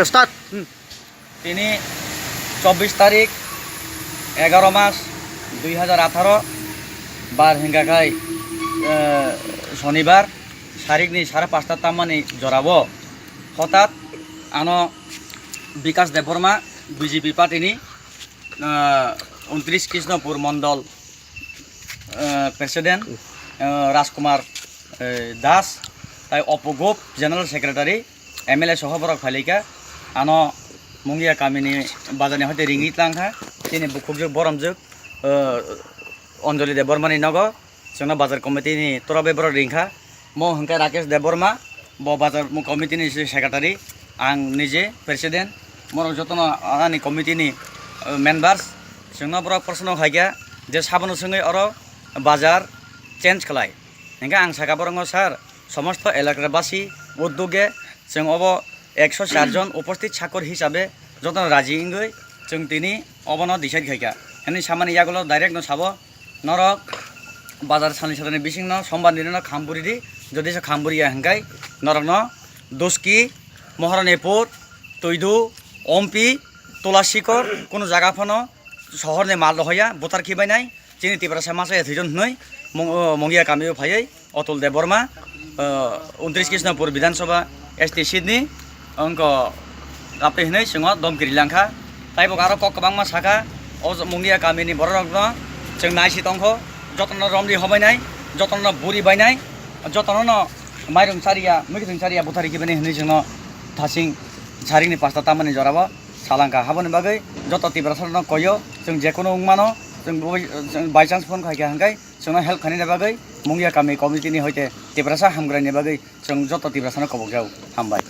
Start. তিনি 24 তারিখ 11 মাস 2018 বার হিংগাখাই শনিবার সারিকনি 5:30 তামানি জরাব হঠাৎ আনো বিকাশ দেববর্মা বিজেপি পার্টিনি 29 কৃষ্ণপুর মন্ডল প্রেসিডেন্ট রাজকুমার দাস তাই অপগোপ জেনারেল সেক্রেটারি MLA সহবরক ফালিকা আনো মুঙ্গিয়া কামিনি বাজারনি হয়তো রিঙ্গিত লাংখা তিনি বুকুকজুক বরমজুক অঞ্জলি দেববর্মানি নগ जोंना बाजार कमिटिनि तराबे बर रिंखा मो हंका राकेश देबबर्मा ब बाजार कमिटिनि सेक्रेटारि आं निजे प्रेसिडेंट मोर जतन आंनि कमिटिनि मेम्बार्स जोंना बर प्रश्न खायगा जे साबन संगे अर बाजार चेंज खालाय हंका आं साका बरंग सार समस्त एलाकाबासी उद्योगे जों अब 104 जन उपस्थित साकर हिसाबे जतन राजी इंगै जों तिनि अबनो डिसाइड खायगा एनि सामानि यागुलो डाइरेक्ट न साबो नरक बाजार सानि साथानि बिसिंनो समबार दिनो खामबुरिदि जदि से खामबुरिया हंगाय नरनो दोस्की महारानीपुर तैदु ओमपी तलाशिकर कोनो जागा फनो शहरनि माल हया बोतार खिबायनाय चिनि तिब्रासा मासे थैजन नै मंगिया कामियो फायै अतुल देबबर्मा 29 कृष्णपुर विधानसभा ST सिडनी अंक आपे हनै सिंह दमगिरि लांखा ताइबो आरो ककबांमा साखा अ मंगिया कामिनि बररगनो जों नायसि तंखो जतन रमलि हबायनाय जतन बुरि बायनाय जतन माइरं सारिया मैगं सारिया बुथारि खिबायनाय हनै जोंनो थासिं सारिनि 5टा तामानि जराबो सालांका हाबोनि बागै जत तिब्रासारनो कयो जों जेखुनु उंमानो जों बाय चान्स फोन खायगा हंगाय जोंनो हेल्प खानिनि बागै मंगिया कामि कमिटिनि हयते तिब्रासा हामग्रानि बागै जों जत तिब्रासानो कबक जाव हामबाय।